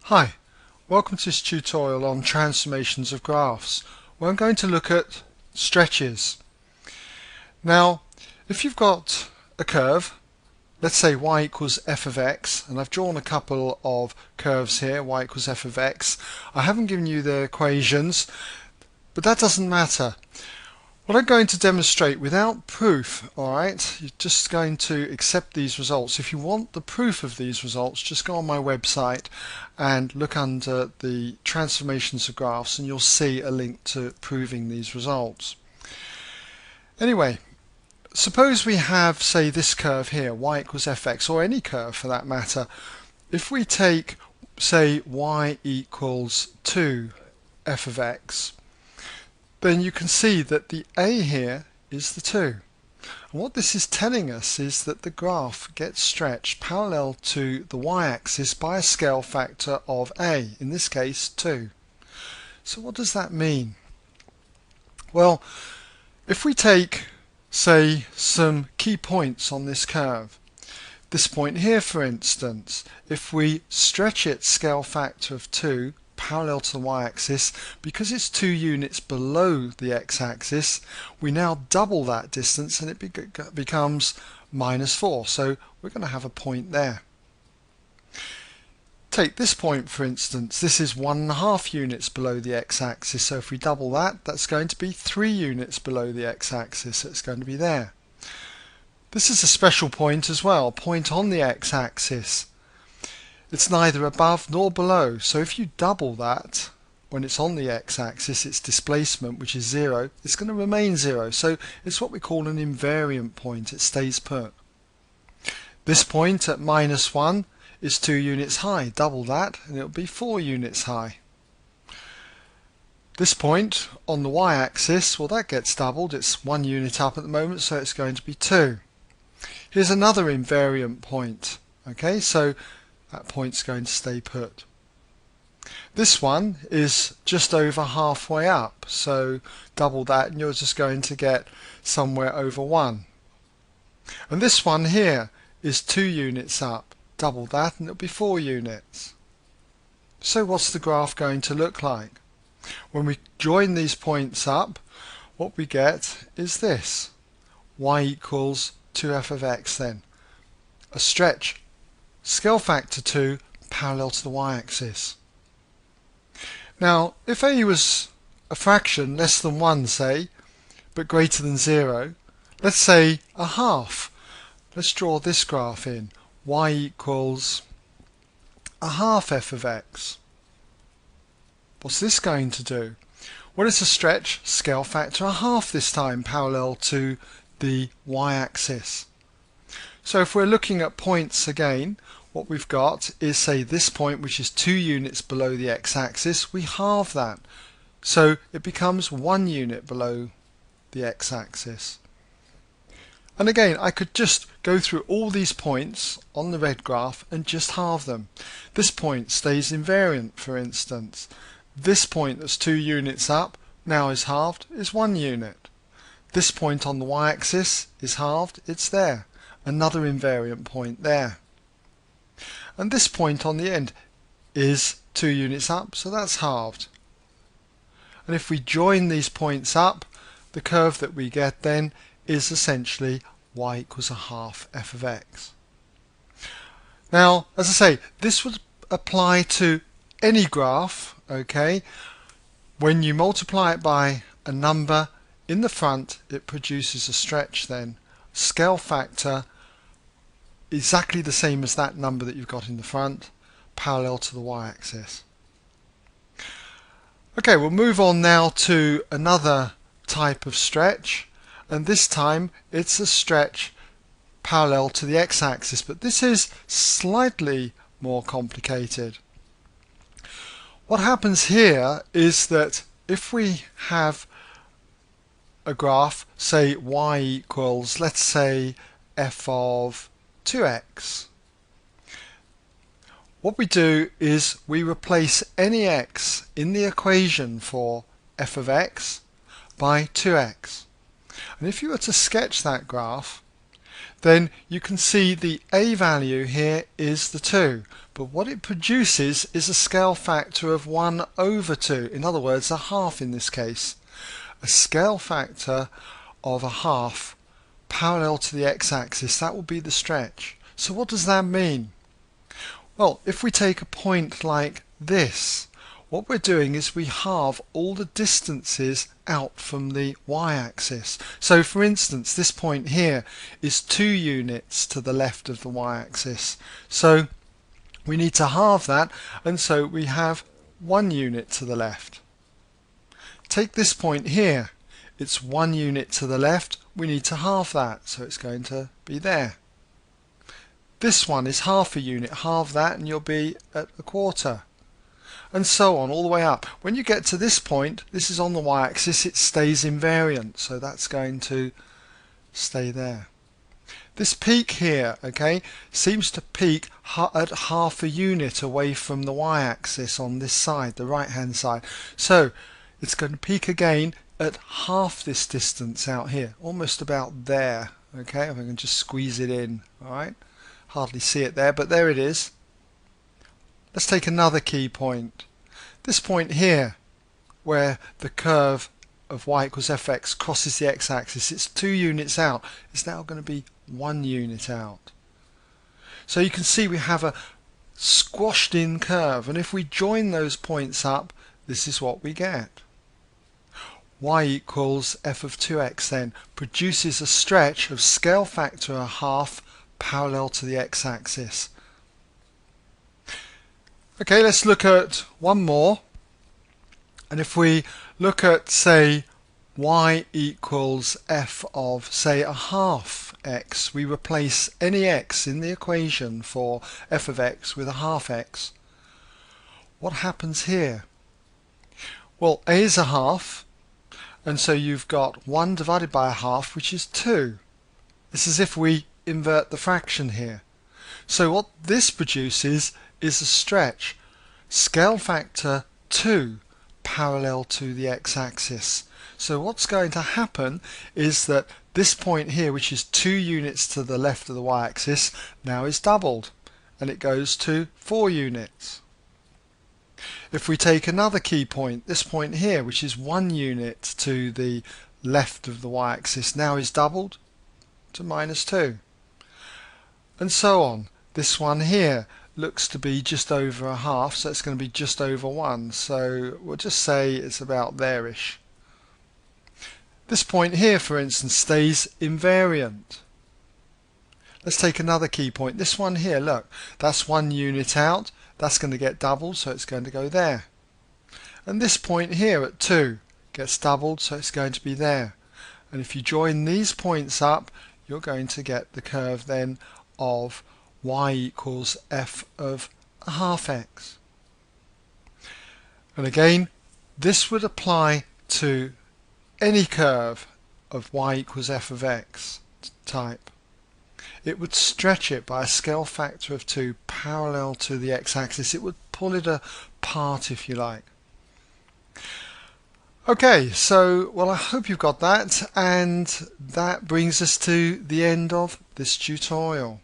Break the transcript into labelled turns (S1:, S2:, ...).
S1: Hi, welcome to this tutorial on transformations of graphs, where I'm going to look at stretches. Now, if you've got a curve, let's say y equals f of x, and I've drawn a couple of curves here, y equals f of x. I haven't given you the equations, but that doesn't matter. What I'm going to demonstrate without proof, alright, you're just going to accept these results. If you want the proof of these results, just go on my website and look under the transformations of graphs and you'll see a link to proving these results. Anyway, suppose we have, say, this curve here, y equals fx, or any curve for that matter. If we take, say, y equals 2 f of x, then you can see that the a here is the 2. And what this is telling us is that the graph gets stretched parallel to the y-axis by a scale factor of a, in this case 2. So what does that mean? Well, if we take, say, some key points on this curve, this point here for instance, if we stretch its scale factor of 2 parallel to the y-axis, because it's 2 units below the x-axis, we now double that distance and it becomes -4. So we're going to have a point there. Take this point for instance, this is 1.5 units below the x-axis, so if we double that, that's going to be 3 units below the x-axis, so it's going to be there. This is a special point as well, point on the x-axis. It's neither above nor below, so if you double that, when it's on the x-axis, its displacement, which is 0, it's going to remain 0. So it's what we call an invariant point, it stays put. This point at -1 is 2 units high, double that and it'll be 4 units high. This point on the y-axis, well, that gets doubled, it's 1 unit up at the moment, so it's going to be 2. Here's another invariant point, okay, so that point's going to stay put. This one is just over halfway up, so double that and you're just going to get somewhere over 1. And this one here is 2 units up, double that and it'll be 4 units. So what's the graph going to look like? When we join these points up, what we get is this, y equals 2f of x then, a stretch scale factor 2 parallel to the y-axis. Now, if a was a fraction less than 1, say, but greater than 0, let's say a half. Let's draw this graph in. Y equals a half f of x. What's this going to do? Well, it's a stretch scale factor a half this time, parallel to the y-axis. So if we're looking at points again, what we've got is, say, this point, which is 2 units below the x-axis. We halve that, so it becomes 1 unit below the x-axis. And again, I could just go through all these points on the red graph and just halve them. This point stays invariant, for instance. This point that's 2 units up now is halved, is 1 unit. This point on the y-axis is halved, it's there. Another invariant point there. And this point on the end is 2 units up, so that's halved. And if we join these points up, the curve that we get then is essentially y equals a half f of x. Now, as I say, this would apply to any graph, okay? When you multiply it by a number in the front, it produces a stretch then. Scale factor exactly the same as that number that you've got in the front, parallel to the y-axis. Okay, we'll move on now to another type of stretch, and this time it's a stretch parallel to the x-axis, but this is slightly more complicated. What happens here is that if we have a graph, say y equals, let's say, f of 2x. What we do is we replace any x in the equation for f of x by 2x. And if you were to sketch that graph, then you can see the a value here is the 2. But what it produces is a scale factor of 1 over 2. In other words, a half in this case. A scale factor of a half parallel to the x-axis, that will be the stretch. So what does that mean? Well, if we take a point like this, what we're doing is we halve all the distances out from the y-axis. So for instance, this point here is 2 units to the left of the y-axis. So we need to halve that, and so we have 1 unit to the left. Take this point here. It's 1 unit to the left. We need to halve that, so it's going to be there. This one is half a unit. Halve that and you'll be at a quarter. And so on, all the way up. When you get to this point, this is on the y-axis, it stays invariant, so that's going to stay there. This peak here, okay, seems to peak at half a unit away from the y-axis on this side, the right-hand side. So it's going to peak again at half this distance out here, almost about there. Okay, if I can just squeeze it in, all right. Hardly see it there, but there it is. Let's take another key point. This point here, where the curve of y equals fx crosses the x-axis, it's 2 units out. It's now going to be 1 unit out. So you can see we have a squashed in curve, and if we join those points up, this is what we get. Y equals f of 2x then produces a stretch of scale factor a half parallel to the x-axis. Okay, let's look at one more. And if we look at, say, y equals f of, say, a half x, we replace any x in the equation for f of x with a half x. What happens here? Well, a is a half, and so you've got 1 divided by a half, which is 2. It's as if we invert the fraction here. So what this produces is a stretch, scale factor 2, parallel to the x-axis. So what's going to happen is that this point here, which is 2 units to the left of the y-axis, now is doubled, and it goes to 4 units. If we take another key point, this point here, which is 1 unit to the left of the y-axis, now is doubled to -2. And so on. This one here looks to be just over a half, so it's going to be just over 1. So we'll just say it's about there-ish. This point here, for instance, stays invariant. Let's take another key point. This one here, look, that's 1 unit out. That's going to get doubled, so it's going to go there. And this point here at 2 gets doubled, so it's going to be there. And if you join these points up, you're going to get the curve then of y equals f of a half x. And again, this would apply to any curve of y equals f of x type. It would stretch it by a scale factor of 2 parallel to the x-axis. It would pull it apart, if you like. Okay, so well, I hope you've got that, and that brings us to the end of this tutorial.